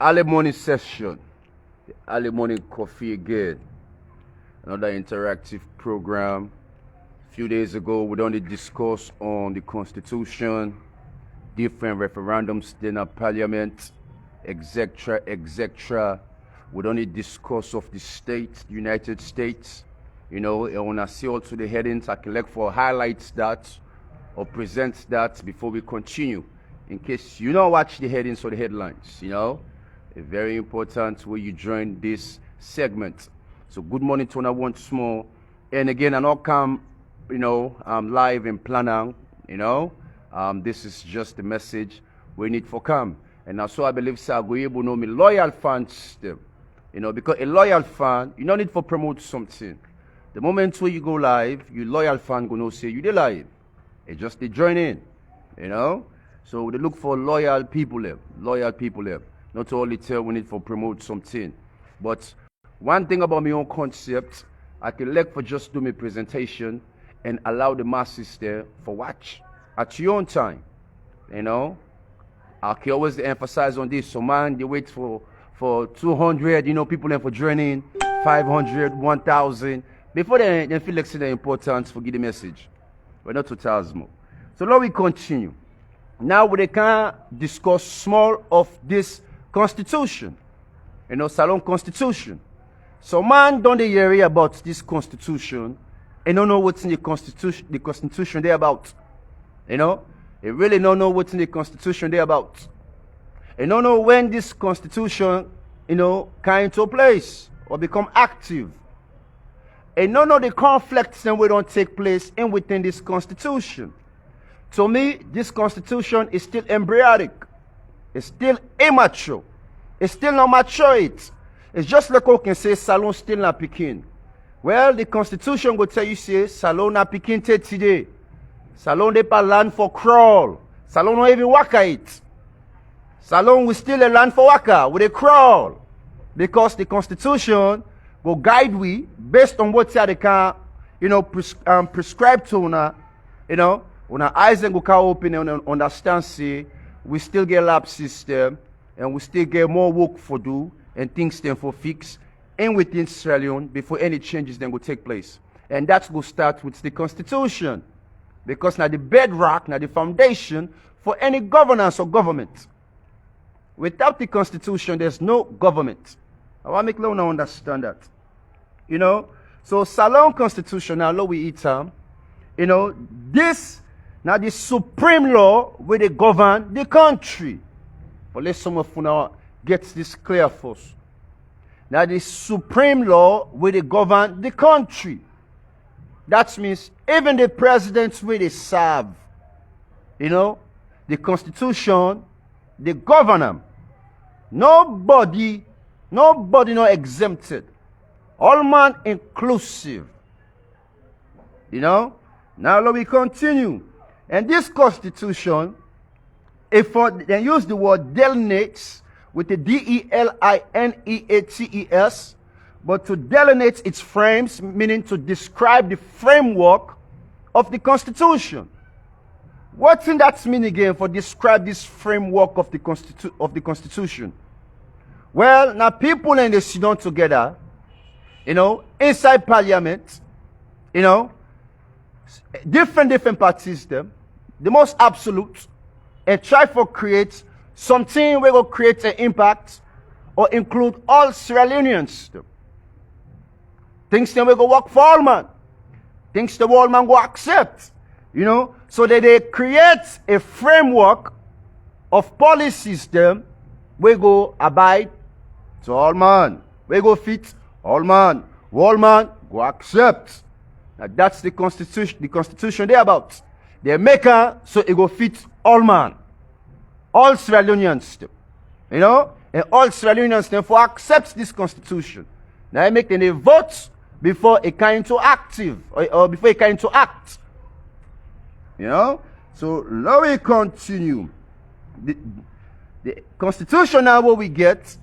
Early morning session, the early morning coffee again. Another interactive program. A few days ago, we only discussed on the Constitution, different referendums in our parliament, etc., etc. We only discuss of the states, the United States. And when I see also the headings, I can look for highlights that or present that before we continue. In case you don't watch the headings or the headlines, a very important way you join this segment. So good morning to everyone once more. And again, I know come, I'm live in Planang, this is just the message we need for come. And also I believe sir go able know me loyal fans them. Because a loyal fan, you don't need to promote something. The moment where you go live, you loyal fan gonna say you did live. It just they join in, So they look for loyal people there. Not only tell we need for promote something. But one thing about my own concept, I can let for just do my presentation and allow the masses there for watch at your own time. I can always emphasize on this. So man, they wait for 200, people there for joining, 500, 1,000. Before they feel like the importance for give the message. But not 2,000 more. So now we continue. Now we can discuss small of this constitution. Salon constitution. So man don't they hear about this constitution and don't know what's in the constitution they about. They really don't know what's in the constitution they about. They don't know when this constitution, come into place or become active. And none of the conflicts that will don't take place in within this constitution. To me, this constitution is still embryonic. It's still immature. It's still not mature. It's just like we can say Salon still not picking. Well, the constitution will tell you say Salon not picking today. Salon they pas land for crawl. Salon not even waka it. Salon will still a land for waka with a crawl. Because the constitution will guide we based on what they can, prescribe to una, when our eyes and go open and understand, say, we still get lab system and we still get more work for do and things then for fix and within Sierra Leone before any changes then will take place. And that's going to start with the constitution. Because now the bedrock, now the foundation for any governance or government. Without the constitution, there's no government. I want to make Lona understand that. So Salon constitution, now law we eat this now the supreme law where they govern the country. But let some of you now get this clear first. Now the supreme law where they govern the country. That means even the presidents where they serve. The constitution, they govern them. Nobody not exempted. All man inclusive. Now let me continue. And this constitution, if they use the word delineates with the delineates, but to delineate its frames, meaning to describe the framework of the constitution. What's in that mean again for describe this framework of the constitution? Well, now people and they sit down together, inside parliament, different parties them, the most absolute, and try for create something we will create an impact or include all Sierra Leoneans. Things that we go work for all man. Things the world man go accept. So that they create a framework of policies them we go abide to all man. We go fit all man. All man go accept. Now that's the constitution. The constitution they about. They make her so it go fit all man. All Sierra Leoneans. And all Sierra Leoneans therefore accept this constitution. Now I make them a vote before it come into active or before it come into act. So now we continue. The constitution now what we get,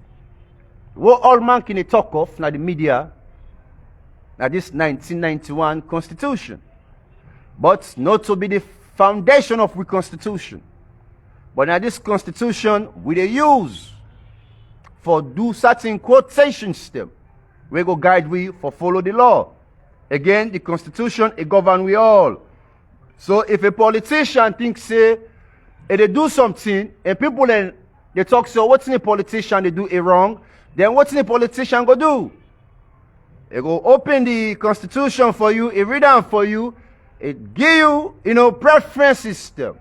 what all man can talk of, now the media, now this 1991 constitution. But not to be the foundation of the constitution. But now this constitution we they use for do certain quotation system. We go guide we for follow the law. Again, the constitution, it govern we all. So if a politician thinks say, if they do something, and people then, they talk, so what's in a politician, they do it wrong, then what's in a politician go do? They go open the constitution for you, it read down for you, it give you, preference system.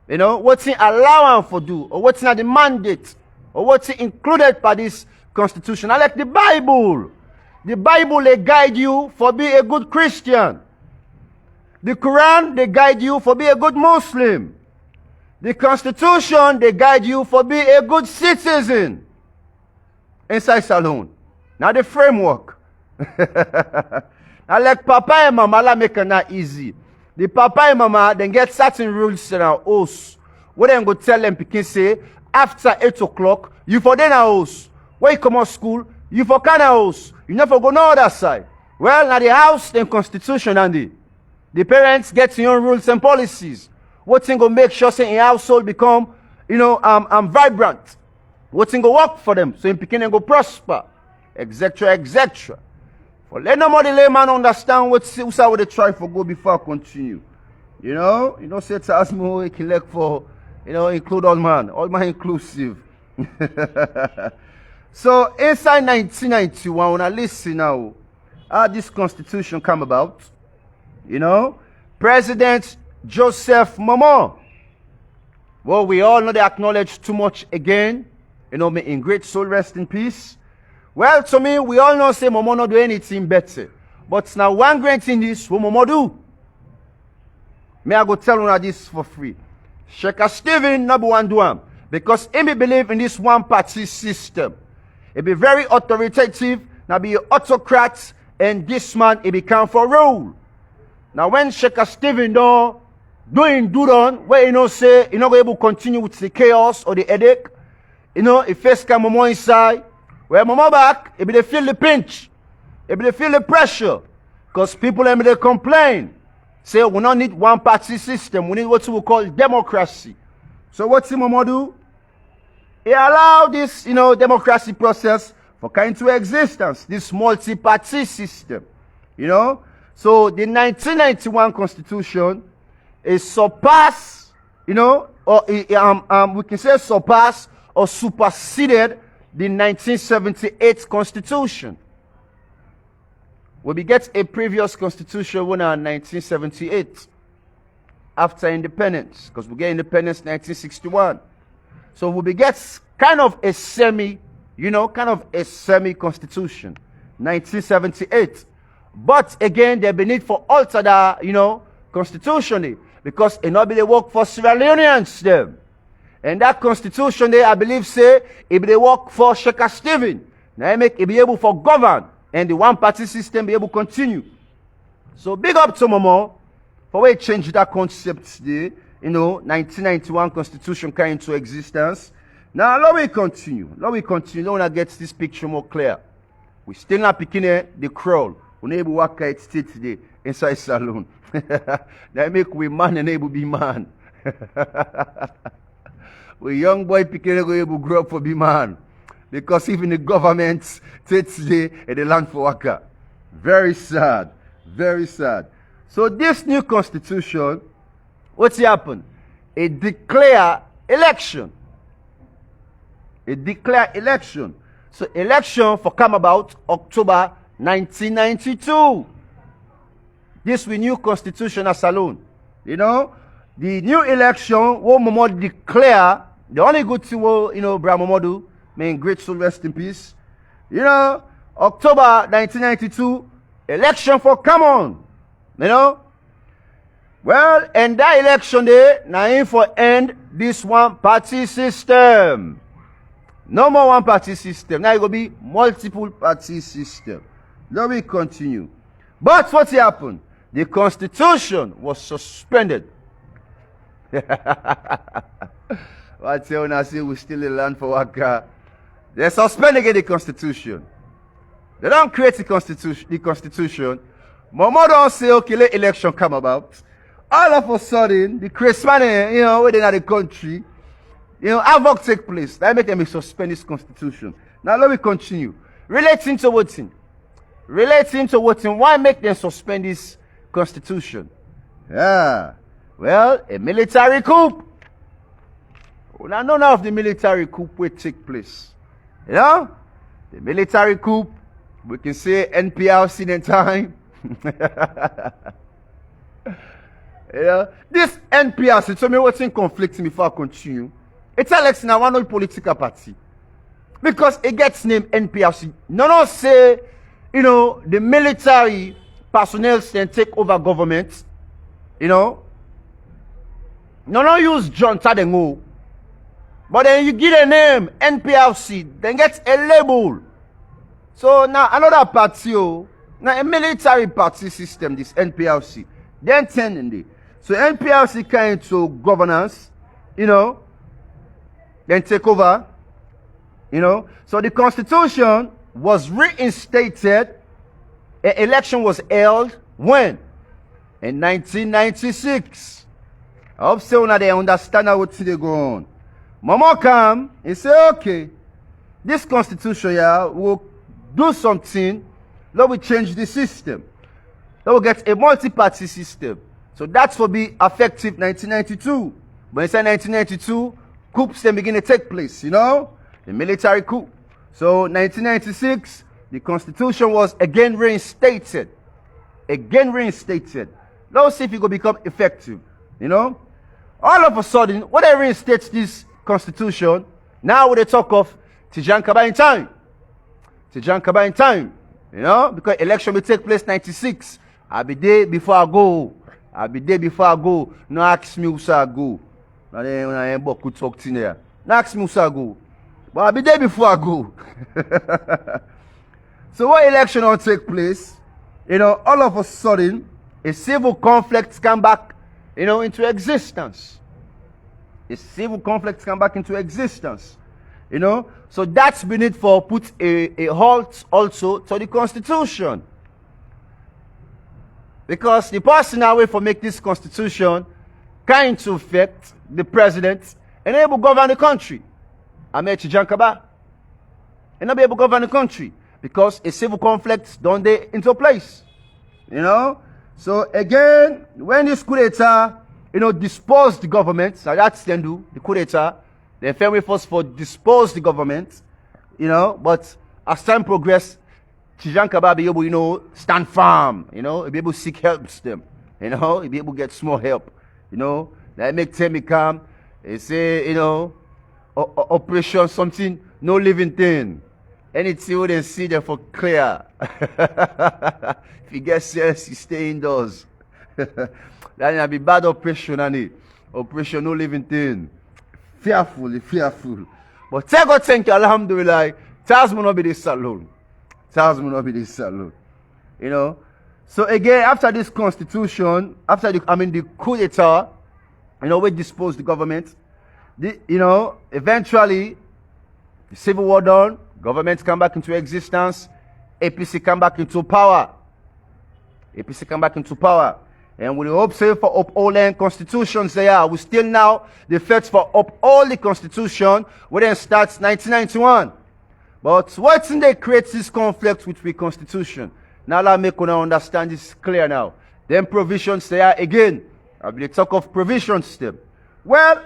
What's in allowance for do, or what's in the mandate, or what's included by this constitution. I like the Bible. The Bible, they guide you for be a good Christian. The Quran, they guide you for be a good Muslim. The Constitution, they guide you for be a good citizen. Inside Salon. Now the framework. I like Papa and Mama, I make it not easy. The Papa and Mama, then get certain rules in our house. What they go tell them, Pikin say, after 8 o'clock, you for dinner house. When you come out school, you for kind of house. You never go no other side. Well, now the house, then constitution and the parents get your own rules and policies. What's going to make sure say in household become, vibrant. What's going to work for them so in Pekin go prosper, etc., etc. For let nobody layman understand what they try for go before I continue. Say to us more elect for, include all man inclusive. So inside 1991, when I listen now, how this constitution come about, President Joseph Momo. Well, we all know they acknowledge too much again. May in great soul rest in peace. Well, to me, we all know say Momo not do anything better. But now one great thing is what Momo do. May I go tell you this for free. Sheikh Stephen number one do him. Because he believe in this one party system. It be very authoritative, now be autocrat, and this man he become for rule. Now when Sheikh Stephen do done, where say he not go able to continue with the chaos or the headache, he first come Momo inside, where Momo back, he be they feel the pinch, he be they feel the pressure, because people they complain, say we don't need one party system, we need what we call democracy. So what's Momo do? He allowed this, democracy process for come into existence, this multi-party system, So the 1991 Constitution is surpassed, or we can say surpassed or superseded the 1978 Constitution. We get a previous Constitution when in 1978, after independence, because we get independence 1961. So we get kind of a semi constitution, 1978. But again, there be need for alter the, constitution, because it not be the work for Sierra Leoneans them. And that constitution I believe say, it be the work for Sheikh Stephen. Now it make it be able for govern, and the one party system be able to continue. So big up to Momo, for we change that concept today. 1991 Constitution came into existence. Now, let me continue. Let me want to get this picture more clear. We still not picking the crawl. We able to work at state today inside Salon. That make we man and able to be man. We young boy picking able to grow up for be man. Because even the government today and the land for worker. Very sad. Very sad. So this new constitution, what's happened? It declare election. It declare election. So election for come about October 1992. This we new constitution as alone. The new election what Momo declare, the only good thing what Bra Momo do, may in great soul rest in peace. October 1992, election for come on. Well, and that election day, now for end this one party system. No more one party system. Now it will be multiple party system. Let me continue. But what happened? The constitution was suspended. What say when I say we still in land for Waka? They suspend again the constitution. They don't create the constitution. Momo don't say okay, let election come about. All of a sudden, the Christmas, within the country, havoc take place. That make them suspend this constitution. Now let me continue. Relating to voting. Why make them suspend this constitution? Yeah. Well, a military coup. Now none of the military coup will take place. The military coup, we can say NPRC in time. This NPRC, so me what's in conflict before I continue. It's election now one political party. Because it gets named NPRC. No say, the military personnel can take over government. No use John Tadengo. But then you give a name, NPRC, then get a label. So now another party, now a military party system, this NPRC. Then 10 in the. So NPRC came into governance, then take over, So the constitution was reinstated. An election was held when? In 1996. I hope so now they understand how they go on. Mama come and say, okay, this constitution will do something. Let we change the system. Let we get a multi-party system. So that's will be effective 1992. When it's 1992, coups then begin to take place, the military coup. So 1996, the constitution was again reinstated. Let's see if it will become effective, All of a sudden, when they reinstate this constitution, now they talk of Tijan Kaba in time. Because election will take place 96. I'll be there before I go. No ask me who I go. Now they could talk to there. No ask me who I go. But I'll be there before I go. So what election will take place? All of a sudden, a civil conflict come back, into existence. So that's been it for put a halt also to the constitution. Because the person now way for make this constitution kind to affect the president and able to govern the country. Amechi Jankaba. And not be able to govern the country. Because a civil conflict don't they into place. So again, when this coup d'etat, dispose the government, so that's then do the coup d'etat, the family force for dispose the government, but as time progress, Tijan Kaba be able, stand firm, be able to seek help them, be able to get small help, that make time come, they say, operation something, no living thing. Anything we they see them for clear. If you get serious, you stay indoors. That will be bad operation, operation no living thing. Fearful. But thank you, alhamdulillah, Charles will not be this alone. So again, after this constitution, after the coup d'etat, we dispose the government. Eventually, the civil war done, government come back into existence, APC come back into power. And we hope so for upholding constitutions they are. We still now the fight for uphold the constitution, we then starts 1991. But what's in they create this conflict with the constitution? Now let me understand this clear now. Then provisions they are again. I'll be talk of provisions still. Well,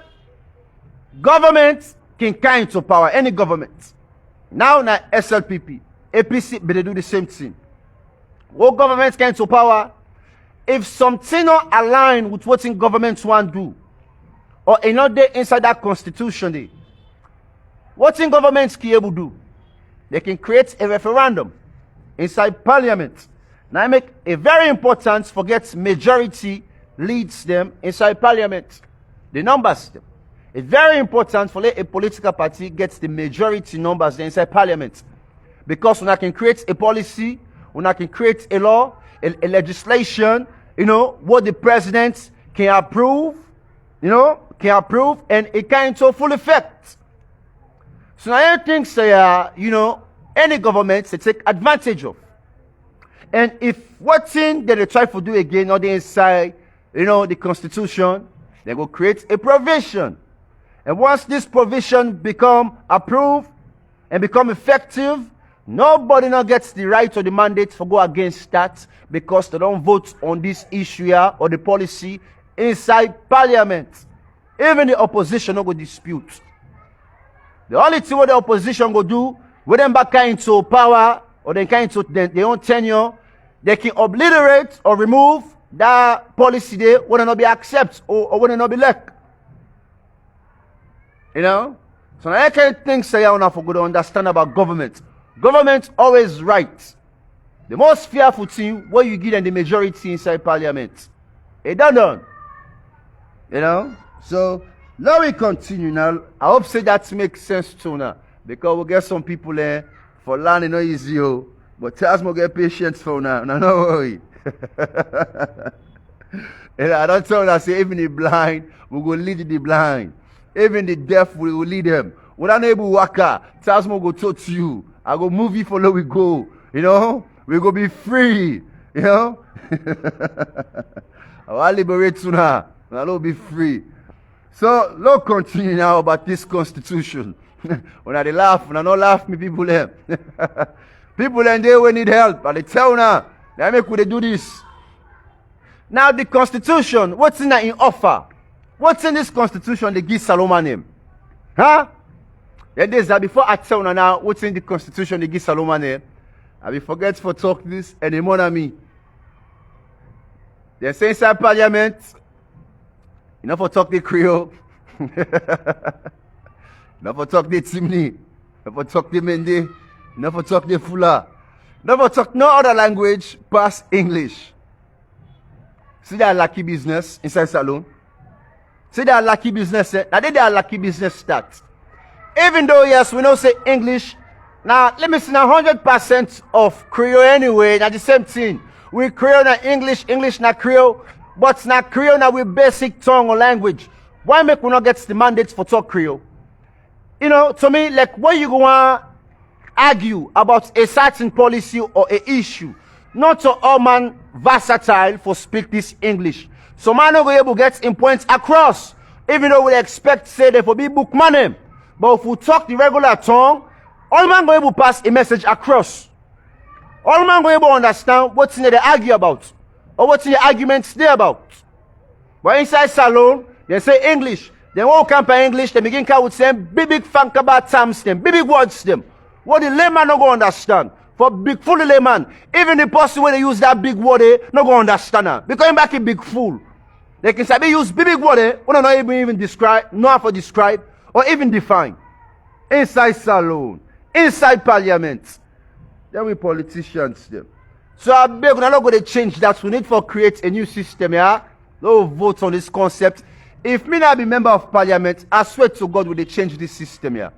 government can come into power, any government. Now SLPP, APC, but they do the same thing. What government came to power? If something not align with what in government want do, or another inside that constitution, what in government can able do? They can create a referendum inside parliament. Now I make a very important, forget majority leads them inside parliament. The numbers them. It's very important for a political party gets the majority numbers inside parliament. Because when I can create a policy, when I can create a law, a legislation, what the president can approve, and it can into full effect. So now I think say, any government they take advantage of. And if what thing that they try to do again, not the inside, the constitution, they will create a provision. And once this provision become approved and become effective, nobody now gets the right or the mandate to go against that because they don't vote on this issue here or the policy inside parliament. Even the opposition no go dispute. The only thing what the opposition go do, when them back into power or they come into their own tenure, they can obliterate or remove that policy there when it not be accepted or when it not be left. You know? So now I can't think say you have to go to understand about government. Government always right. The most fearful thing where you give them the majority inside parliament. It done. You know? So let me continue now. I hope say that makes sense too now. Because we'll get some people there for learning no easy. But tell us more get patience for now. No worry. And I don't tell that say even the blind, we will lead the blind. Even the deaf, we will lead them. When I'm able to walk out, tell us more go talk to you. I go movie follow we go. You know? We go be free. You know? I will liberate you now. I will be free. So, let's continue now about this constitution. When I laugh, when I don't laugh, me people them. People them they will need help. But they tell now, they make we do this. Now the constitution, what's in that in offer? What's in this constitution they give Solomon name? Huh? Then there's that before I tell now what's in the constitution they give Solomon name. I will forget for talk this anymore than me. They say inside parliament, you know for talk the Creole. You know for talk the Timni. You know for talk the Mende. You know for talk the Fula. You know for talk no other language past English. See that lucky business inside salon. See that lucky business. Now they are lucky business start. Even though yes, we know say English. Now let me see now 100% of Creole anyway. Now the same thing. We Creole na English, English na Creole, but na Creole na we basic tongue or language. Why make we not get the mandate for talk Creole? You know, to me, like when you go on argue about a certain policy or a issue, not to all man versatile for speak this English. So man no go able to get in points across, even though we expect say they for be book money. But if we talk the regular tongue, all man go able to pass a message across. All man go able to understand what's in they argue about or what's in the arguments there about. But inside salon, they say English. They won't come by English. They begin to say big funk about terms them, big words them. What the layman no go understand. For big fool layman, even the person when they use that big word, no go understand her. Because back a big fool. They can say use big word, when not even describe, not for describe, or even define. Inside salon, inside parliament. Then we politicians them. So I beg we're not going to change that. We need to create a new system here. No vote on this concept. If me not be member of parliament, I swear to God will they change this system here.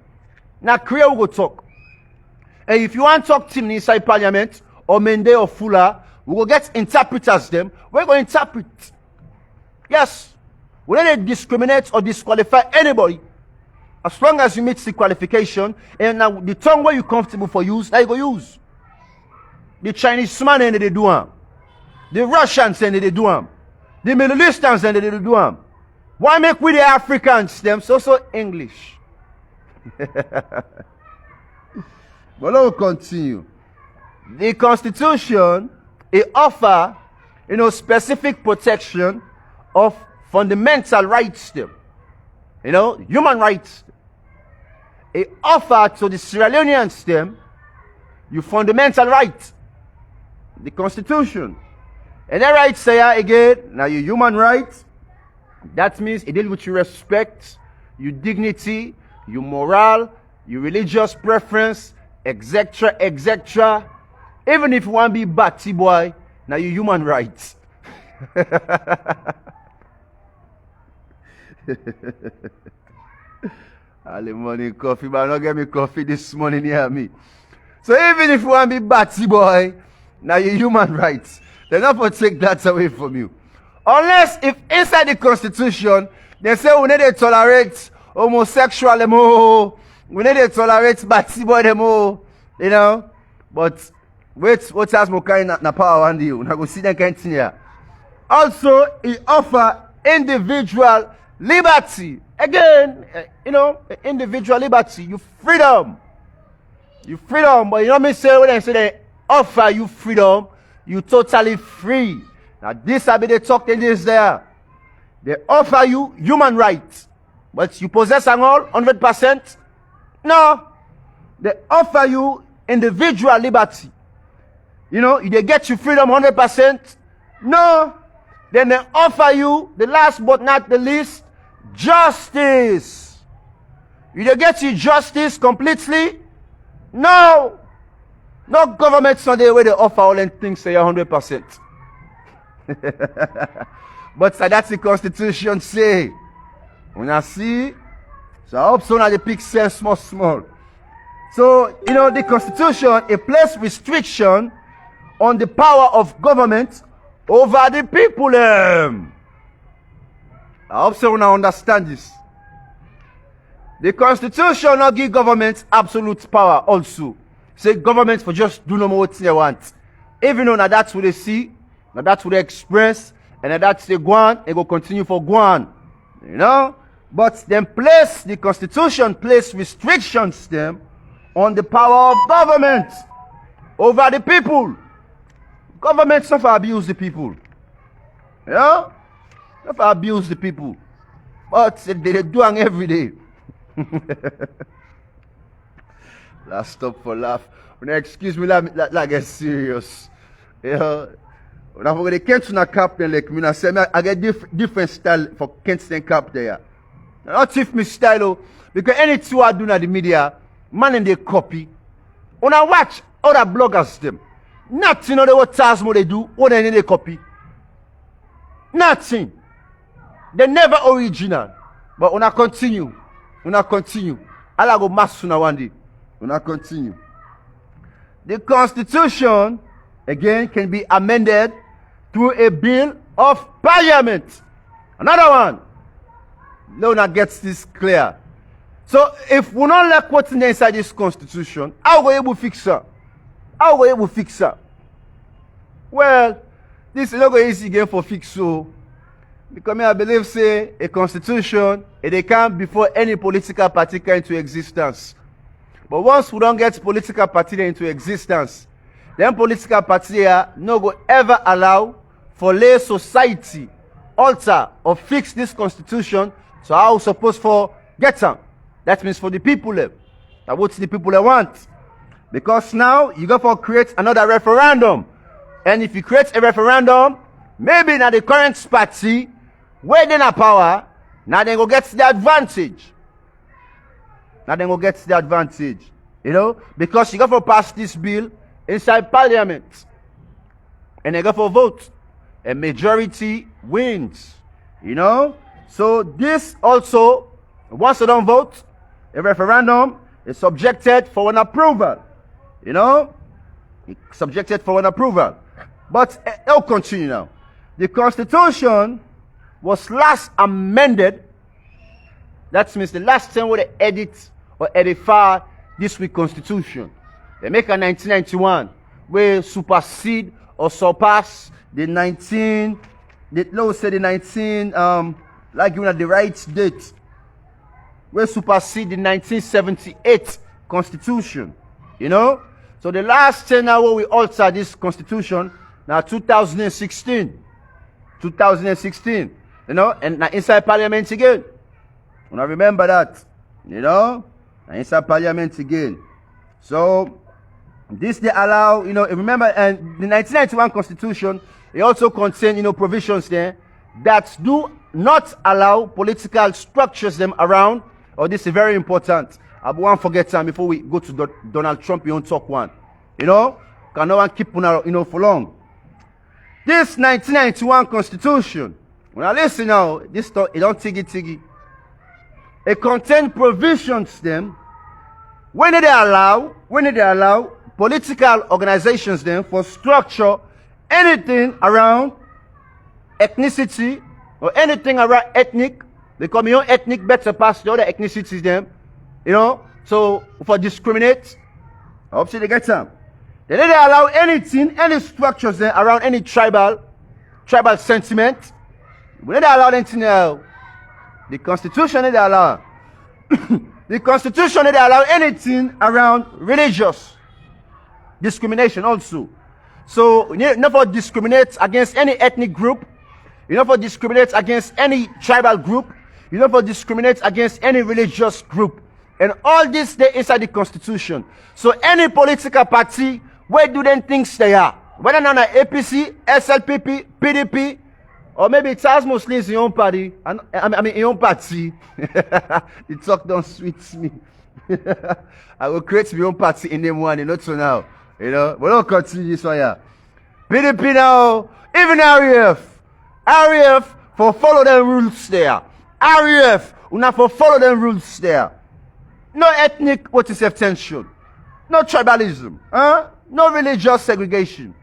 Now Korea will go talk. And if you want to talk to me inside parliament, or Mende or Fula, we will get interpreters them. We're going to interpret. Yes. We don't discriminate or disqualify anybody. As long as you meet the qualification, and now the tongue where you're comfortable for use, that you go use. The Chinese man and they do them. The Russians and they do them. The Middle Easterns and they do them. Why make we the Africans them so English? But let's continue. The Constitution, it offers, specific protection of fundamental rights them. Human rights. It offers to the Sierra Leoneans them your fundamental right. The Constitution. And that right say again, now your human rights. That means it deals with your respect, your dignity, your morale, your religious preference, etc., etc. Even if you want to be batty boy, now your human rights. All the morning coffee, but not get me coffee this morning near me. So even if you want to be batty boy, now your human rights. They're not going to take that away from you. Unless if inside the Constitution, they say we need to tolerate homosexual demo, we need to tolerate batty boy demo, But wait, what has more kind of power on you? Now go see that kind of thing here. Also, it offers individual Liberty. Again, individual liberty. You freedom. You freedom. But you know what I mean? Say when I say they offer you freedom, you totally free. Now this I be they talk in this there. They offer you human rights. But you possess them all 100%? No. They offer you individual liberty. They get you freedom 100%? No. Then they offer you, the last but not the least, justice. They get you justice completely? No. No government Sunday where they offer all them things say 100%. But that's the Constitution say. When I see, so I hope so now they pick sense small. So, the Constitution, it places restriction on the power of government over the people. I hope so now understand this. The Constitution not give government absolute power also. Say government for just do no more what they want. Even though now that's what they see, now that's what they express, and now that's they go on, they go continue for go on. But then the Constitution place restrictions them on the power of government over the people. Government not for abuse the people. Not for abuse the people. But they do it every day. Last stop for laugh. When excuse me, like get serious. When I forget the Kent captain like me, I get different style for Kent cap there. Not if me style, because any two I do in the media, man and they copy. When I watch other bloggers them, nothing what Tasmo they do, what they copy. Nothing. They never original. But when I continue, I'll go mass sooner one day. When I continue. The Constitution, again, can be amended through a bill of parliament. Another one. Leona gets this clear. So if we don't like what's inside this Constitution, how are we able to fix her? Well, this is not going easy again for fix so. Because I believe say a Constitution, they come before any political party come into existence. But once we don't get political party into existence, then political party here no go ever allow for lay society alter or fix this Constitution. So how we supposed for get them? That means for the people. That what the people want. Because now you go for create another referendum. And if you create a referendum, maybe now the current party, where they in power, now they go get the advantage. Because you go for pass this bill inside parliament. And they go for vote. A majority wins. So this also, once you don't vote, a referendum is subjected for an approval. It's subjected for an approval. But it'll continue now. The Constitution was last amended. That means the last time where they edit or edify this week Constitution. They make a 1991 where supersede or surpass the 19, like you know the right date, where supersede the 1978 Constitution. So the last 10 hours we alter this Constitution now 2016. And now inside Parliament again. When I remember that, now inside Parliament again. So this they allow, remember, and the 1991 Constitution, it also contain, provisions there that do not allow political structures them around. This is very important. I won't forget time before we go to Donald Trump. You don't talk one. Can no one keep on, for long. This 1991 Constitution, when I listen now, this talk, it don't tiggy. It contains provisions them when they allow political organizations them for structure anything around ethnicity or anything around ethnic. They call me your ethnic better pass the other ethnicities them. So for discriminate, I hope they get some. They don't allow anything, any structures there around any tribal sentiment. We don't allow anything The Constitution they allow. The Constitution they allow anything around religious discrimination also. So you never discriminate against any ethnic group. You never discriminate against any tribal group. You never discriminate against any religious group. And all this they inside the Constitution. So any political party, where do they think they are? Whether not APC, SLPP, PDP, or maybe it's as mostly in your own party. I mean in your own party. The talk don't sweet me. I will create my own party in them one, not so now. You know, we don't continue this one here. PDP now, even REF for follow the rules there. REF, we not for follow the rules there. No ethnic what is tension. No tribalism. No religious segregation.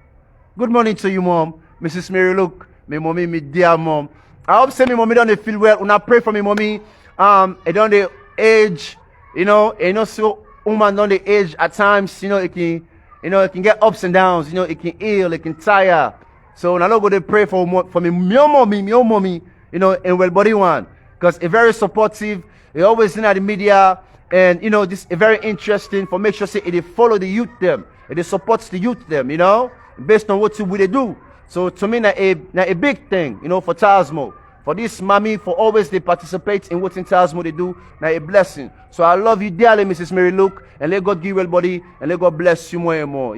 Good morning to you, Mom. Mrs. Mary Luke, my mommy, my dear mom. I hope say my mommy don't feel well. When I pray for my mommy, I don't the age, so woman don't the age at times, it can get ups and downs, it can ill, it can tire. So when I don't go to pray for my mommy, and well body one. Because it's very supportive. They always in the media. And this is very interesting for make sure say it follow the youth them. It supports the youth them, based on what they do. So to me, a big thing, for Tasmo. For this mommy, for always they participate in what in Tasmo they do, now a blessing. So I love you dearly, Mrs. Mary Luke, and let God give you well body, and let God bless you more and more,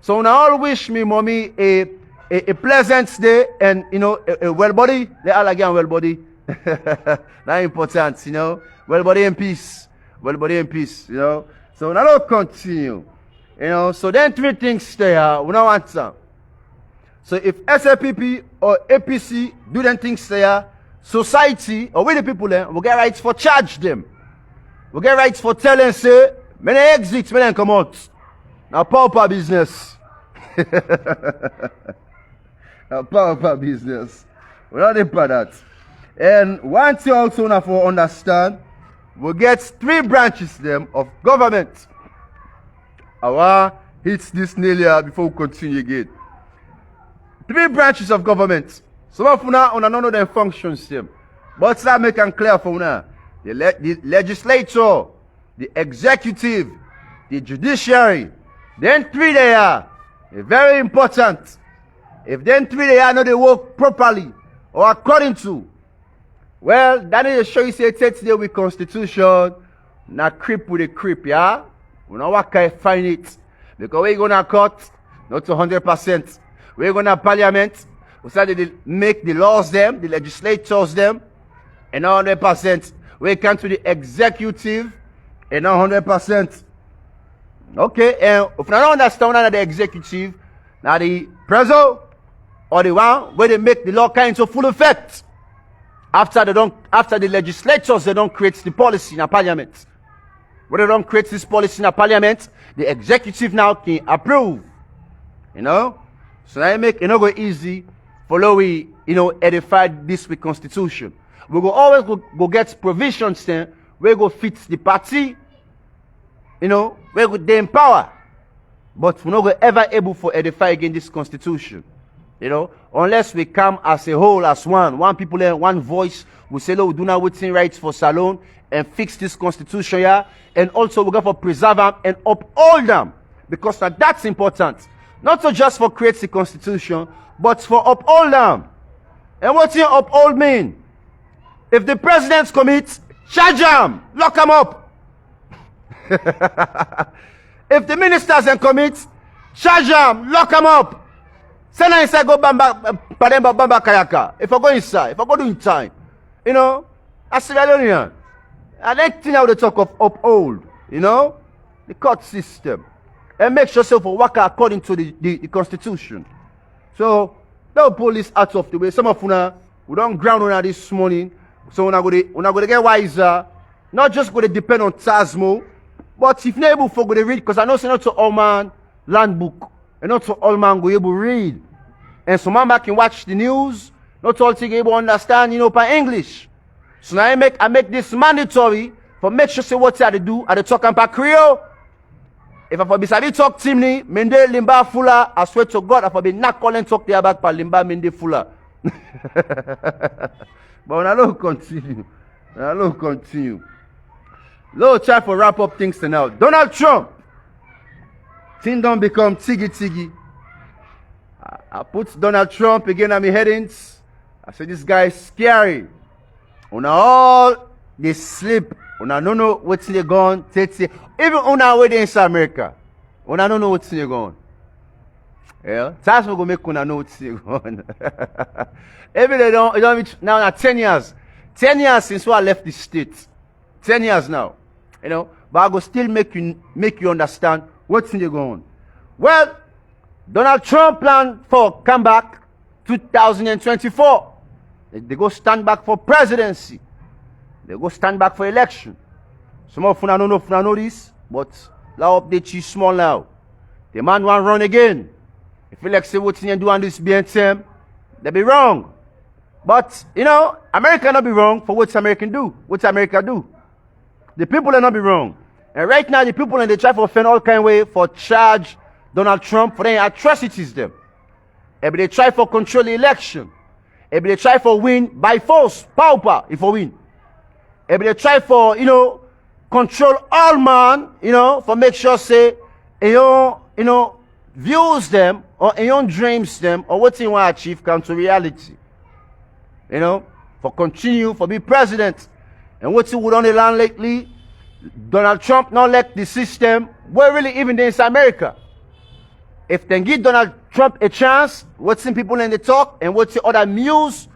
So now I all wish me, mommy, a pleasant day, and a well body. Let all again well body. That's important, well body and peace. Well body and peace, So now let's continue. So then three things there, we don't answer. So if SLPP or APC do them things there, society or we the people there, we get rights for charge them. We get rights for tell them say, many exits, many come out. Now power business. Now power business. We don't need for that. And one thing also now for understand, we get three branches them of government. I want hit this nail here before we continue again. Three branches of government. Some of you now don't know their functions them. But that make them clear for now. The legislature, the executive, the judiciary. Then three they are. They're very important. If then three they are not they work properly or according to. Well, that is show you say today with Constitution, not creep with a creep, yeah? We know what can find it. Because we're gonna court, not 100%. We're gonna parliament, we start to make the laws them, the legislators them, and 100%. We come to the executive, and 100%. Okay, and if you don't understand that the executive, now the president, or the one where they make the law kind of full effect. After the legislatures, they don't create the policy in a parliament. When they don't create this policy in a parliament, the executive now can approve. So that make it not go easy for we, edify this with Constitution. We go always go get provisions then, we go fit the party, we go they empower. But we're not go ever able for edify against this Constitution. Unless we come as a whole, as one people and one voice, we say, we do not waiting rights for Salone and fix this Constitution here. And also we go for preserve them and uphold them. Because that's important. Not so just for create the Constitution, but for uphold them. And what does uphold mean? If the presidents commit, charge them, lock them up. If the ministers then commit, charge them, lock them up. Send them inside, go bamba kayaka. If I go inside, if I go do in time, as Sierra Leone. I like to now the talk of uphold, the court system. And make sure yourself work according to the Constitution. So, don't pull this out of the way. Some of you we don't ground on this morning. So we're not going to get wiser. Not just going to depend on Tasmo, but if you're able to read, because I know it's not to all man land book, and not to all man go able to read. And some man can watch the news, not all thing able to understand, by English. So now I make this mandatory for make sure say what I do at the talk and pa Creole. If I for be sabi talk timni, mende limba fula, I swear to God, I for be not calling talk there about pa limba mende fula. But when I don't continue, Now, let's continue. Let's try to wrap up things now. Donald Trump. Things don't become tiggy. I put Donald Trump again on my headings. I said, this guy is scary. Una all they sleep. Una don't know what's they going. Even una way in South America. Una don't know what's they going. Yeah, that's what going to make una know what's they going. Even they don't now 10 years. 10 years since I left the state. 10 years now. You know, but I go still make you understand what's in the going. Well, Donald Trump plan for comeback 2024. They go stand back for presidency. They go stand back for election. Some of you don't know if you know this, but I'll update you small now. The man want run again. If you like say what you do on this BNTM, they be wrong. But, you know, America not be wrong for what America do. What America do. The people will not be wrong. And right now, the people they try to offend all kind of way for charge Donald Trump for their atrocities them. Maybe they try for control the election. Maybe they try for win by force, power, if we win. Maybe they try for, you know, control all man, you know, for make sure say, you know, views them or your dreams them or what you want to achieve come to reality. You know, for continue, for be president. And what you would on the land lately, Donald Trump not like the system, where really even in America. If they give Donald Trump a chance, what's in people in the talk, and what's the other news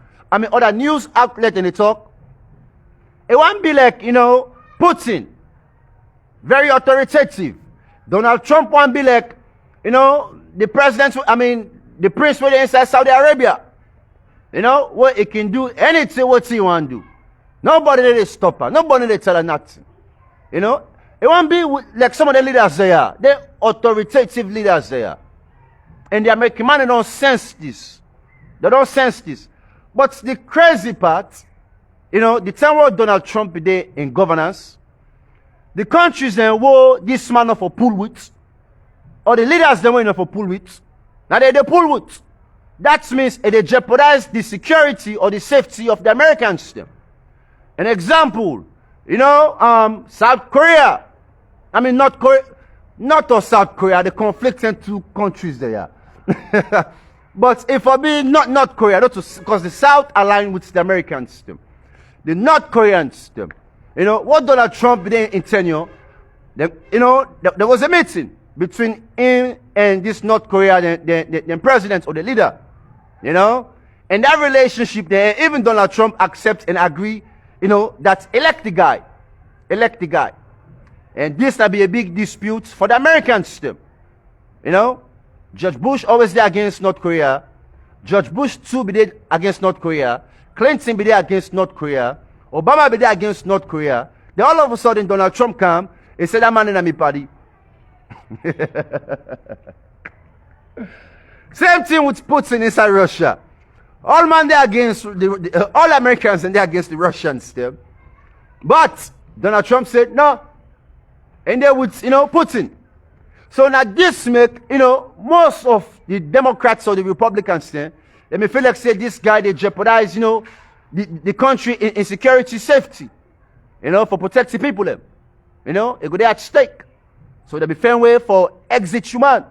outlet in the talk, it won't be like, you know, Putin, very authoritative. Donald Trump won't be like, you know, the president, the prince where inside Saudi Arabia. You know, what he can do anything what he want to do. Nobody let it stop her. Nobody let tell her nothing. You know, it won't be like some of the leaders there. They're authoritative leaders there. And the American man, they don't sense this. They don't sense this. But the crazy part, you know, the time where Donald Trump is there in governance, the countries then were this man of a pull with, or the leaders they were enough for pull with. Now they pull with. That means they jeopardize the security or the safety of the American system. An example, you know, South Korea. North Korea, not or South Korea, the conflict in two countries there. But if I be not North Korea, because the South aligned with the American system, the North Korean system. You know, what Donald Trump did in tenure, you know, there was a meeting between him and this North Korea, the president or the leader. You know, and that relationship there, even Donald Trump accepts and agree, you know, that elect the guy. And this will be a big dispute for the American system. You know, George Bush always there against North Korea. George Bush too be there against North Korea. Clinton be there against North Korea. Obama be there against North Korea. Then all of a sudden Donald Trump come and say that man in my party. Same thing with Putin inside Russia. All man they against all Americans and they against the Russians still. But Donald Trump said no. And they would, you know, Putin. So now this make, you know, most of the Democrats or the Republicans there, they may feel like say this guy they jeopardize, you know, the country in security safety. You know, for protecting people them. You know, it go there at stake. So there be fair way for exit human.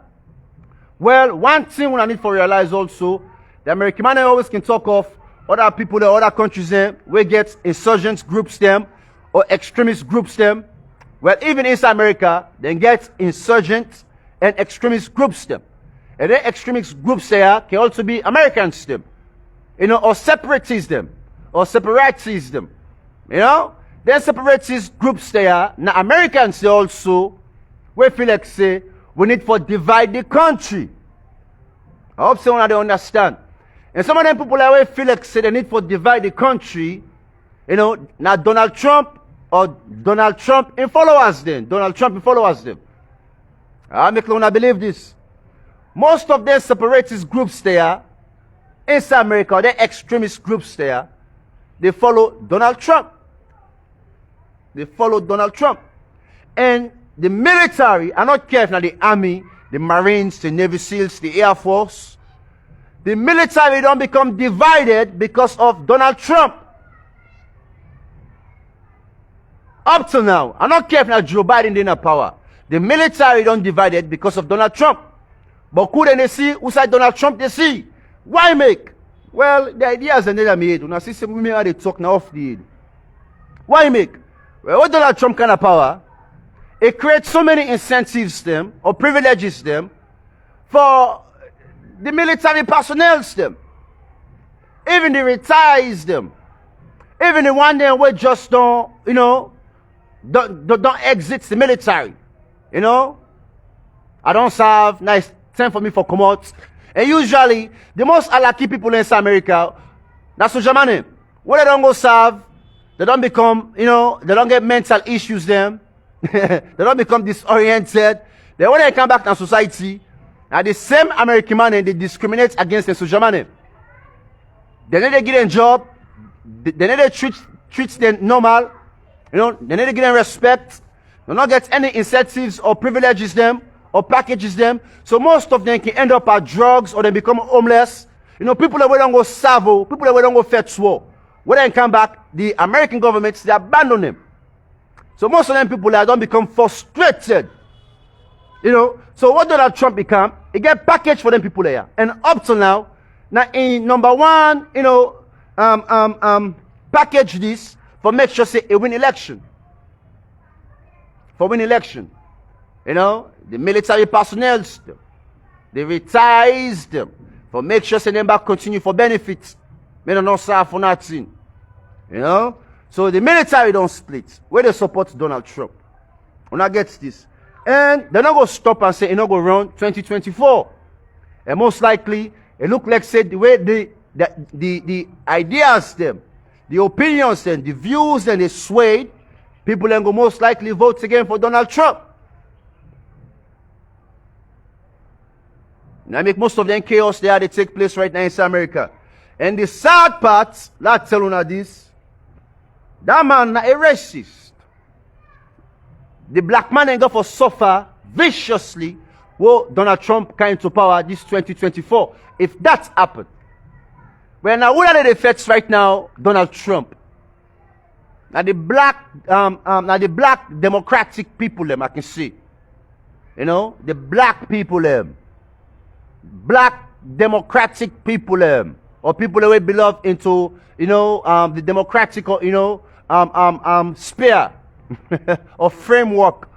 Well, one thing I need to realize also, the American man always can talk of other people in other countries there, we get insurgent groups them or extremist groups them. Well, even inside America, they get insurgent and extremist groups them. And then extremist groups there can also be Americans them. You know, or separatists them. Or separatists them. You know? Then separatist groups there, now Americans they also, we feel like say, we need to divide the country. I hope someone they understand. And some of them people that feel like say they need to divide the country. You know, now Donald Trump or Donald Trump and followers them. Donald Trump and followers them. I make you believe this. Most of them separatist groups there, inside America, the extremist groups there, they follow Donald Trump. They follow Donald Trump. And the military, I don't care if not the army, the Marines, the Navy SEALs, the Air Force, the military don't become divided because of Donald Trump. Up till now, I don't care if now Joe Biden in power. The military don't divided because of Donald Trump. But who then they see? Who side Donald Trump they see? Why make? Well, the ideas and then made. When I see some women how they talk now off the head. Why make? Well, what Donald Trump kind of power? It creates so many incentives them or privileges them for the military personnel them. Even the retirees them. Even the one them who just don't, don't exit the military. I don't serve, nice time for me for come out. And usually, the most unlucky people in South America, that's what Germany. When they don't go serve, they don't become, they don't get mental issues them. They don't become disoriented. Then when they come back to society, and the same American man, they discriminate against them, so Germany. They need to get a job. They need to treat them normal. They need to give them respect. They not get any incentives or privileges them or packages them. So most of them can end up at drugs or they become homeless. People that don't go serve, people that don't go fetch war. When they come back, the American government, they abandon them. So most of them people that don't become frustrated. So what Donald Trump become? He get package for them people there. And up till now in number one, package this for make sure say a win election. For win election. The military personnel, the retirees them. For make sure say them back continue for benefits. They don't serve for nothing. So the military don't split. Where they support Donald Trump. When I get this. And they're not going to stop and say it's not going to run 2024. And most likely, it look like say the way the ideas them, the opinions them, the views them, they swayed, people then go most likely vote again for Donald Trump. Now make most of them chaos there they take place right now in South America. And the sad part, let's tell you this, that man a racist. The black man ain't going to suffer viciously will Donald Trump come into power this 2024. If that happened. Well, now what are the effects right now, Donald Trump? Now the black democratic people them I can see. The black people them. Black democratic people them. Or people that will belong into, the democratic sphere. Or framework.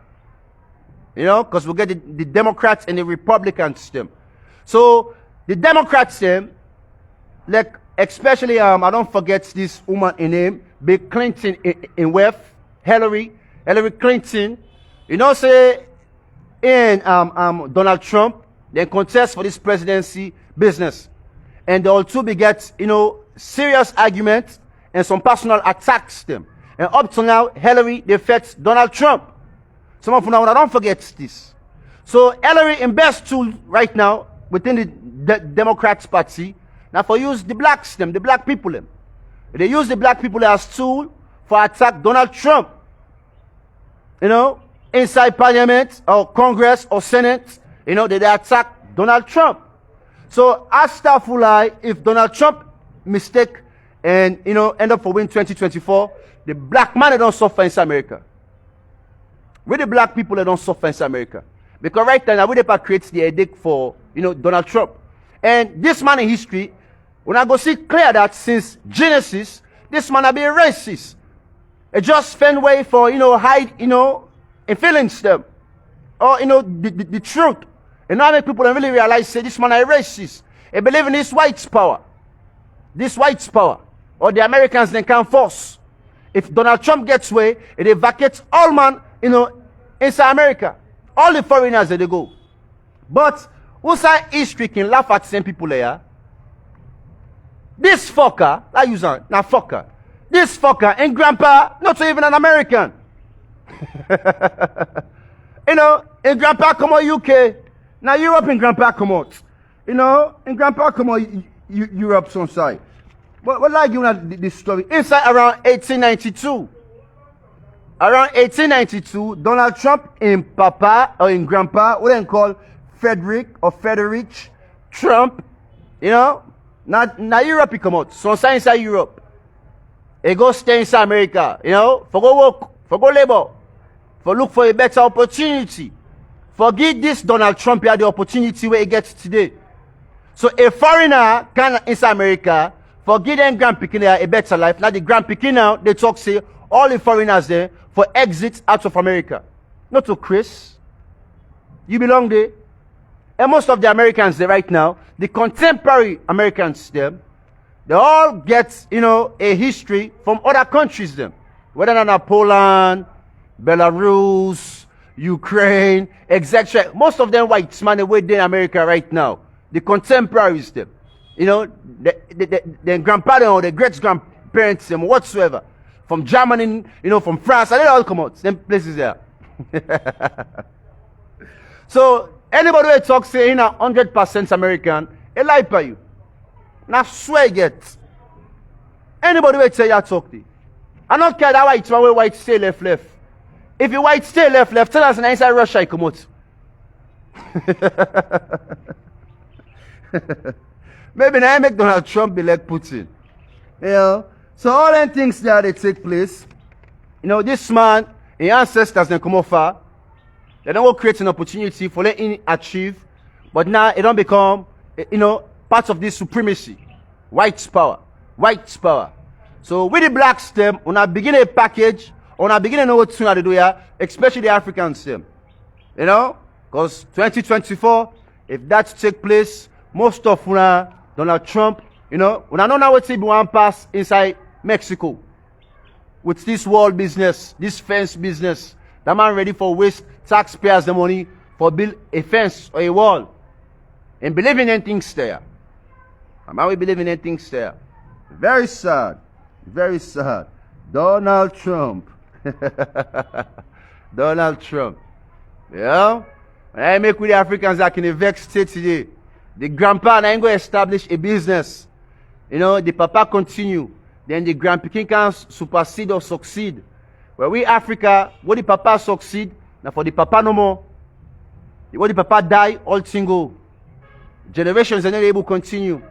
Because we get the Democrats and the Republicans them. So the Democrats them, like especially I don't forget this woman in name, Bill Clinton in West, Hillary Clinton, say in Donald Trump, they contest for this presidency business. And they all two beget, serious arguments and some personal attacks them. And up to now, Hillary defeats Donald Trump. Some of you now don't forget this. So Hillary in best tool right now within the Democrats party. Now for use the blacks them, the black people them. They use the black people as tool for attack Donald Trump. Inside Parliament or Congress or Senate, they attack Donald Trump. So astagfirullah, if Donald Trump mistake and end up for win 2024. The black man, they don't suffer in South America. With the black people, they don't suffer in South America. Because right now, we creates the headache for, Donald Trump. And this man in history, when I go see clear that since Genesis, this man have been a racist. It just found way for, hide, and feelings them. Or, the truth. And now make people don't really realize, say, this man is a racist. They believe in this white's power. This white's power. Or the Americans, they can't force. If Donald Trump gets way, it vacates all man, in South America. All the foreigners, they go. But, what's our history can laugh at the same people there? This fucker, I use now fucker. This fucker and grandpa, not even an American. And grandpa come out UK. Now Europe and grandpa come out. And grandpa come out Europe some side. What like you know this story? Inside around 1892. Around 1892, Donald Trump in Papa or in Grandpa, what they call Frederick Trump, now Europe he come out. So inside Europe. He go stay inside America, for go for go labor, for look for a better opportunity. Forget this Donald Trump here, the opportunity where he gets today. So a foreigner can inside America, forget them grand picking there a better life. Now the grand picking now, they talk say all the foreigners there for exit out of America. Not to Chris. You belong there. And most of the Americans there right now, the contemporary Americans there, they all get, a history from other countries them. Whether or not Poland, Belarus, Ukraine, etc. Most of them whites man away in America right now. The contemporaries them. The grandparents or the great-grandparents them whatsoever. From Germany, from France, and they all come out. Them places there. So anybody who talks saying 100% American, a lie by you. Now swear get. Anybody who say you talk to. I don't care that white man white stay left. If you white stay left, tell us inside Russia you come out. Maybe now I make Donald Trump be like Putin. So all them things there they take place. This man, his ancestors they come over. They don't create an opportunity for letting him achieve. But now it don't become, part of this supremacy. White's power. White's power. So with the blacks them, when I begin a package, when I begin to know what to do here, especially the Africans them. Because 2024, if that take place, most of Donald Trump, when I don't know what to one pass inside Mexico. With this wall business, this fence business, that man ready for waste taxpayers the money for build a fence or a wall. And believing in things there. And now we believe in things there. Very sad. Very sad. Donald Trump. Donald Trump. Yeah? When I make with the Africans that in a vexed state today, the grandpa and I ain't going to establish a business. The papa continue. Then the grandpa can supersede or succeed. Where we Africa, what the papa succeed, now for the papa no more. What the papa die, all single. Generations are not able to continue.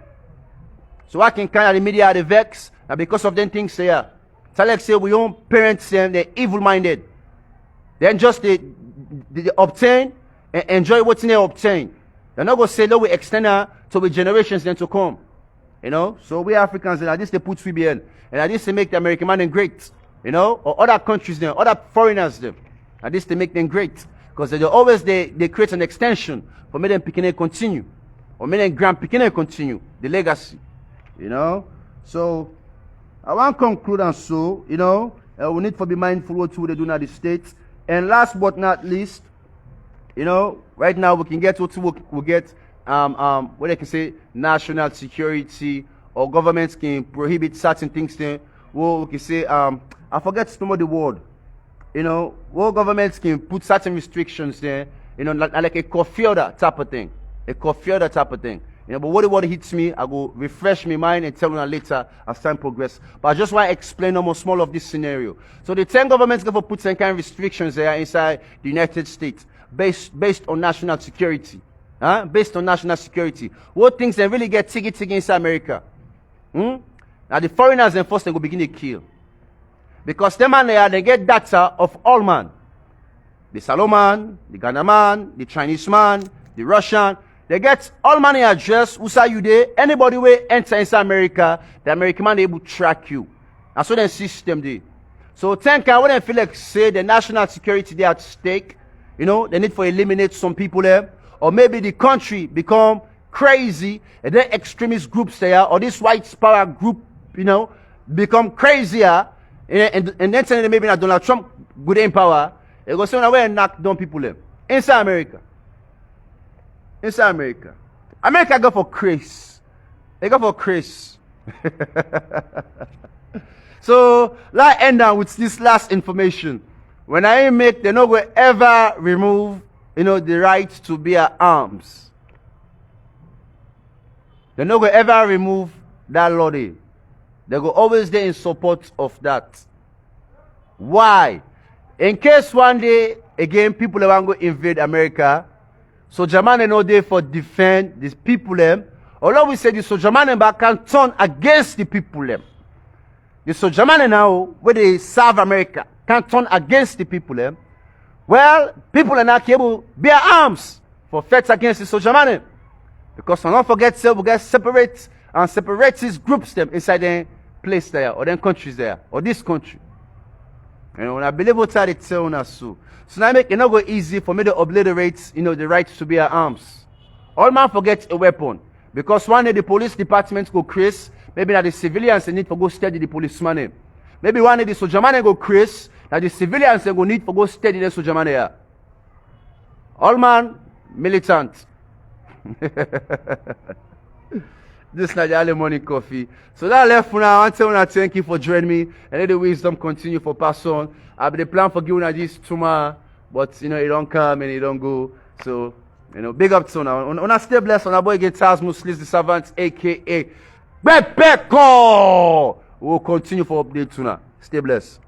So I can kind of the media are the vex, and because of them things there. So like say we own parents them, they're evil-minded. Then just they obtain and enjoy what they obtain. They're not going to say, no, we extend to the generations then to come. So we Africans, and at least they put CBN. And at least they make the American man great. Or other countries them, other foreigners them. At least they make them great. Because they always, they create an extension for me them picking continue. Or me them grand picking continue. The legacy. So, I want to conclude and so, we need to be mindful what they do in the States. And last but not least, right now we can get what we get, what they can say, national security, or governments can prohibit certain things there. We can say, I forget some of the word. What governments can put certain restrictions there, like a coffee order type of thing. A coffee order type of thing. But what the word hits me, I go refresh my mind and tell you later as time progress. But I just want to explain almost small of this scenario. So the 10 governments going to put some kind of restrictions there inside the United States based on national security. Based on national security. What things they really get tiggy inside America? Now the foreigners then first they go begin to kill. Because them man they get data of all man. The Salo man, the Ghana man, the Chinese man, the Russian. They get all money address, who say you there, anybody will enter inside America, the American man able to track you. That's what the system do. So think when they feel like say the national security they at stake, they need to eliminate some people there, or maybe the country become crazy, and then extremist groups there, or this white power group, become crazier, and then say maybe not Donald Trump good in power, they go say now where knock down people there. Inside America. Inside America. America go for craze. They go for craze. So, let's end down with this last information. When I make, they're not going to ever remove, the right to bear arms. They're not going to ever remove that law there. They go always there in support of that. Why? In case one day, again, people are going to invade America, so Germany no there for defend these people them. Although we say the so Germany back can turn against the people them. The so Germany now, where they serve America, can turn against the people. Well, people are not able to bear arms for fights against the soldier man. Because don't forget, we get separatist groups them inside the place there, or them countries there, or this country. When I believe what I tell us so now make it not go easy for me to obliterate, the right to bear arms. All man forget a weapon. Because one day the police department go crazy, maybe that the civilians they need to go steady the policeman. Maybe one day the soldier man go crazy, that the civilians they go need to go steady the soldier man here. All man militant. This is not the early morning coffee. So that left for now. I want to thank you for joining me. And let the wisdom continue for pass on. I have the plan for giving this tomorrow, but it don't come and it don't go. So, big up to now. On a stay blessed on our boy Guitars Muslims, the servants, aka Bepeko. We'll continue for update tonight. Stay blessed.